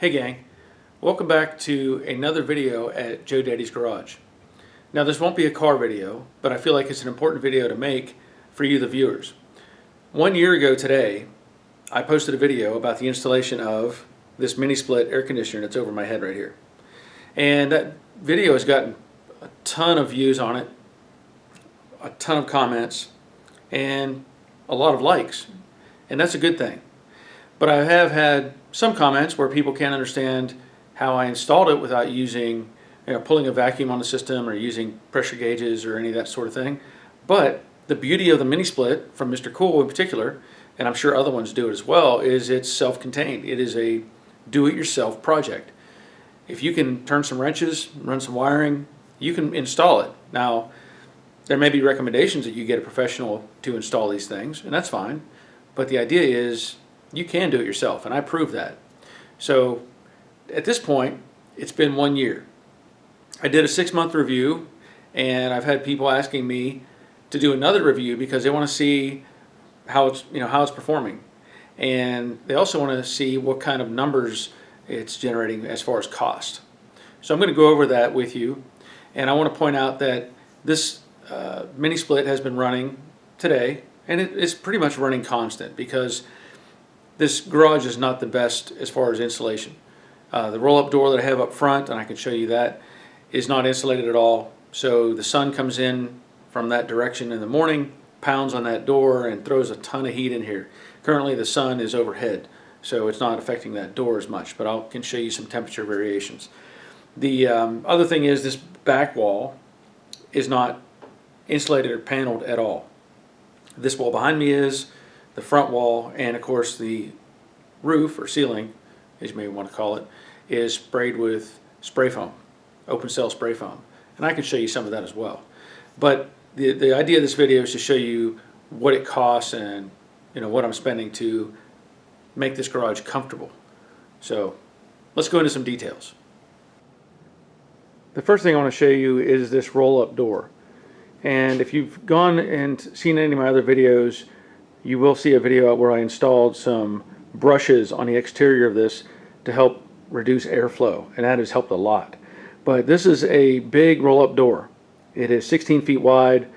Hey gang, welcome back to another video at Joe Daddy's Garage. Now this won't be a car video, but I feel like it's an important video to make for you the viewers. 1 year ago today, I posted a video about the installation of this mini split air conditioner that's over my head right here. And that video has gotten a ton of views on it, a ton of comments, and a lot of likes. And that's a good thing. But I have had some comments where people can't understand how I installed it without using, pulling a vacuum on the system or using pressure gauges or any of that sort of thing. But the beauty of the mini split from Mr. Cool in particular, and I'm sure other ones do it as well, is it's self-contained. It is a do-it-yourself project. If you can turn some wrenches, run some wiring, you can install it. Now, there may be recommendations that you get a professional to install these things, and that's fine. But the idea is you can do it yourself, and I proved that. So at this point, it's been 1 year. I did a 6-month review, and I've had people asking me to do another review because they want to see how it's performing, and they also want to see what kind of numbers it's generating as far as cost. So I'm going to go over that with you, and I want to point out that this mini split has been running today, and it's pretty much running constant because this garage is not the best as far as insulation. The roll-up door that I have up front, and I can show you that, is not insulated at all. So the sun comes in from that direction in the morning, pounds on that door, and throws a ton of heat in here. Currently the sun is overhead, so it's not affecting that door as much, but I can show you some temperature variations. The other thing is this back wall is not insulated or paneled at all. This wall behind me is, the front wall, and of course the roof or ceiling, as you may want to call it, is sprayed with spray foam, open cell spray foam, and I can show you some of that as well. But the idea of this video is to show you what it costs and what I'm spending to make this garage comfortable. So let's go into some details. The first thing I want to show you is this roll-up door, and if you've gone and seen any of my other videos, you will see a video where I installed some brushes on the exterior of this to help reduce airflow, and that has helped a lot. But this is a big roll-up door. It is 16 feet wide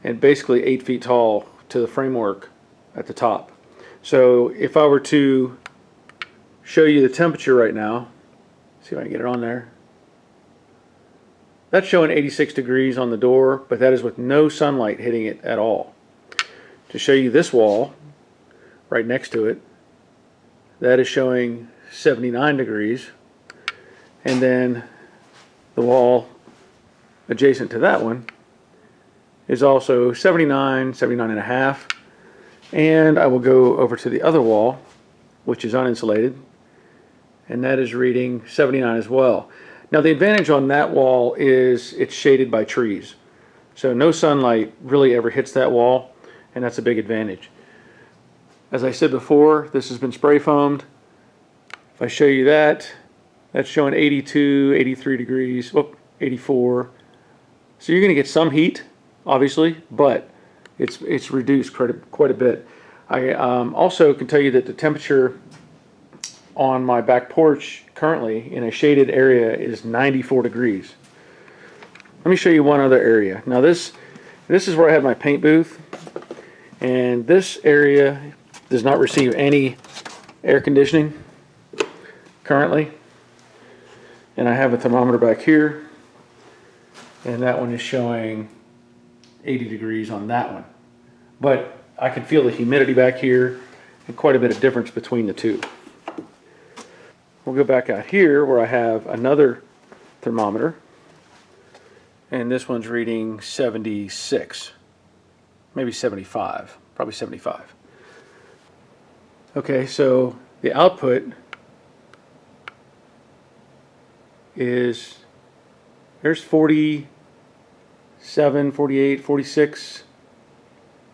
and basically 8 feet tall to the framework at the top. So if I were to show you the temperature right now, see if I can get it on there. That's showing 86 degrees on the door, but that is with no sunlight hitting it at all. To show you this wall right next to it, that is showing 79 degrees, and then the wall adjacent to that one is also 79, 79 and a half, and I will go over to the other wall, which is uninsulated, and that is reading 79 as well. Now the advantage on that wall is it's shaded by trees, so no sunlight really ever hits that wall, and that's a big advantage. As I said before, this has been spray foamed. If I show you that, that's showing 82, 83 degrees, 84. So you're going to get some heat, obviously, but it's reduced quite a bit. I also can tell you that the temperature on my back porch currently in a shaded area is 94 degrees. Let me show you one other area. Now this is where I have my paint booth. And this area does not receive any air conditioning currently. And I have a thermometer back here, and that one is showing 80 degrees on that one. But I can feel the humidity back here and quite a bit of difference between the two. We'll go back out here where I have another thermometer, and this one's reading 76. Maybe 75, probably 75. Okay, so the output is, there's 47, 48, 46,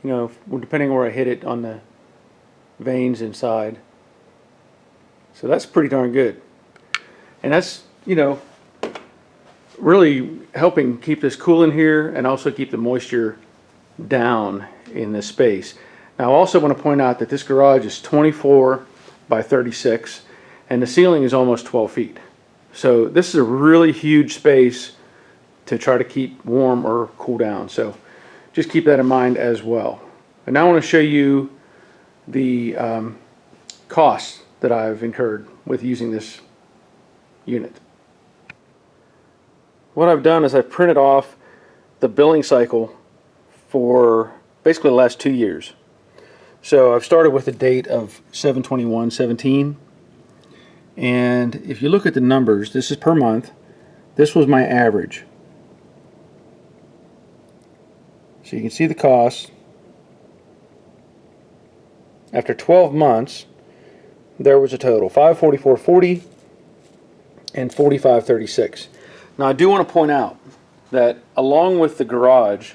depending where I hit it on the vanes inside. So that's pretty darn good. And that's, really helping keep this cool in here and also keep the moisture down in this space. Now I also want to point out that this garage is 24 by 36, and the ceiling is almost 12 feet. So this is a really huge space to try to keep warm or cool down. So just keep that in mind as well. And now I want to show you the costs that I've incurred with using this unit. What I've done is I've printed off the billing cycle for basically the last 2 years. So I've started with the date of 7/21/17, and if you look at the numbers, this is per month. This was my average. So you can see the cost. After 12 months, there was a total $544.40 and $45.36. Now I do want to point out that along with the garage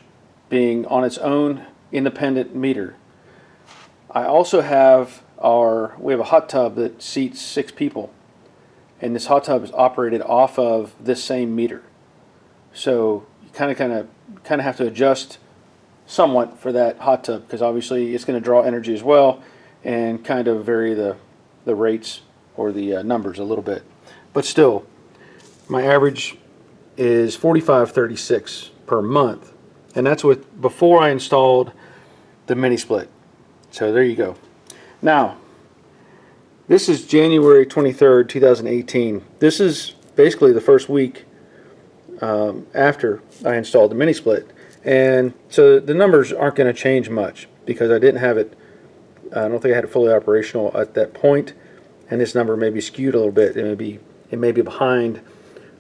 being on its own independent meter, I also have we have a hot tub that seats 6 people, and this hot tub is operated off of this same meter. So you kind of have to adjust somewhat for that hot tub, because obviously it's going to draw energy as well, and kind of vary the rates or the numbers a little bit. But still, my average is $45.36 per month, and that's before I installed the mini split. So there you go. Now, this is January 23rd, 2018. This is basically the first week after I installed the mini split, and so the numbers aren't going to change much because I didn't have it. I don't think I had it fully operational at that point, and this number may be skewed a little bit. It may be behind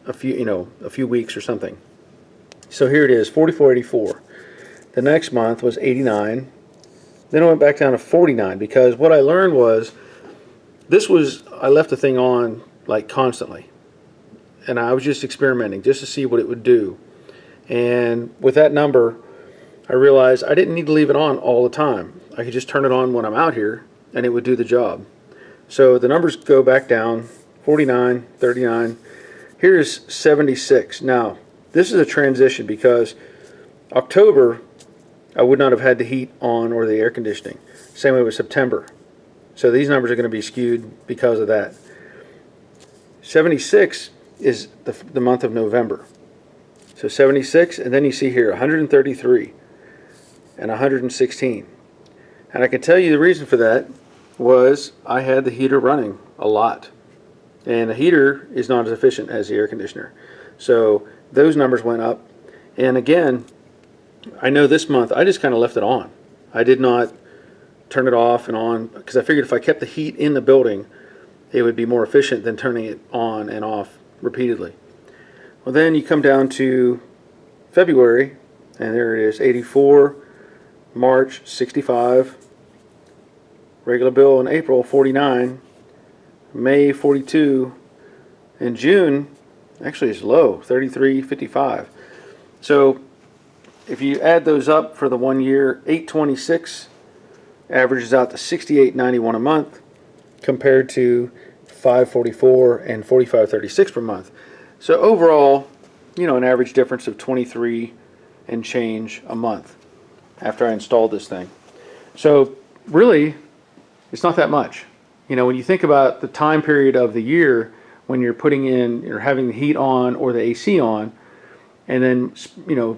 a few weeks or something. So here it is, $44.84. The next month was $89. Then I went back down to $49, because what I learned was I left the thing on like constantly, and I was just experimenting just to see what it would do. And with that number, I realized I didn't need to leave it on all the time. I could just turn it on when I'm out here and it would do the job. So the numbers go back down, 49, 39. Here's 76. Now, this is a transition because October, I would not have had the heat on or the air conditioning. Same way with September. So these numbers are going to be skewed because of that. 76 is the month of November. So 76, and then you see here 133 and 116. And I can tell you the reason for that was I had the heater running a lot. And the heater is not as efficient as the air conditioner. So those numbers went up. And again, I know this month I just kind of left it on. I did not turn it off and on, because I figured if I kept the heat in the building, it would be more efficient than turning it on and off repeatedly. Well, then you come down to February, and there it is, 84, March 65, regular bill in April 49, May 42, and June actually is low, 33.55. So if you add those up for the 1 year, 826 averages out to 68.91 a month, compared to 544 and 45.36 per month. So overall, an average difference of 23 and change a month after I installed this thing. So really, it's not that much. When you think about the time period of the year when you're having the heat on or the AC on, and then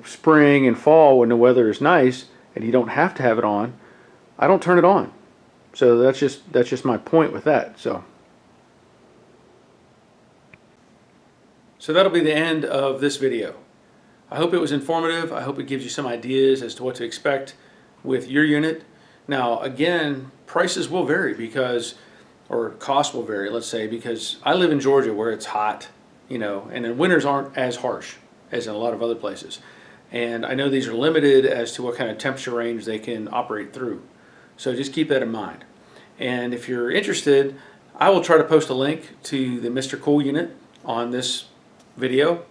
spring and fall when the weather is nice and you don't have to have it on, I don't turn it on. So that's just my point with that. So that'll be the end of this video. I hope it was informative. I hope it gives you some ideas as to what to expect with your unit. Now again, prices will vary or costs will vary, let's say, because I live in Georgia where it's hot, and the winters aren't as harsh as in a lot of other places. And I know these are limited as to what kind of temperature range they can operate through. So just keep that in mind. And if you're interested, I will try to post a link to the Mr. Cool unit on this video.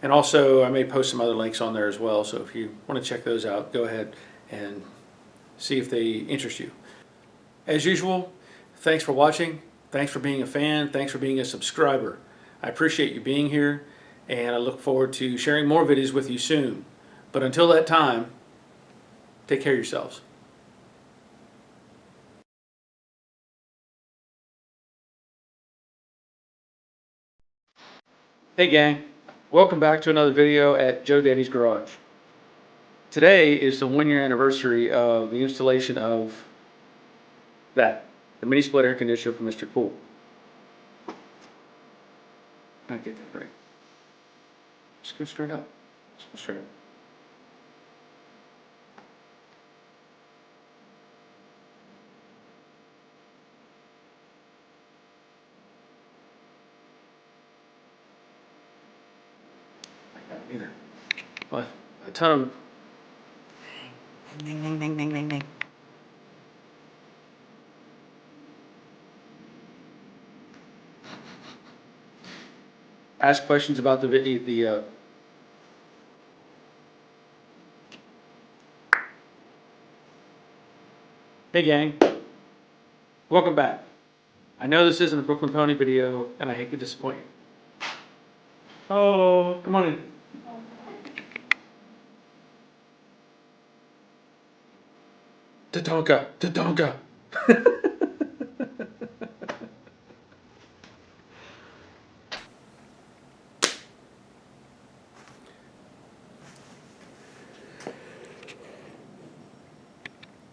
And also I may post some other links on there as well. So if you want to check those out, go ahead and see if they interest you. As usual, thanks for watching. Thanks for being a fan. Thanks for being a subscriber. I appreciate you being here, and I look forward to sharing more videos with you soon. But until that time, take care of yourselves. Hey gang, welcome back to another video at Joe Daddy's Garage. Today is the 1 year anniversary of the installation of the mini split air conditioner from Mr. Cool. I get that right. Just go straight up. Just go straight up. Either. Well, a ton of Ding, ding, ding, ding, ding, ding. ask questions about the video. Hey gang, welcome back. I know this isn't a Brooklyn Pony video, and I hate to disappoint you. Oh, come on in. Tatonka, Tatonka.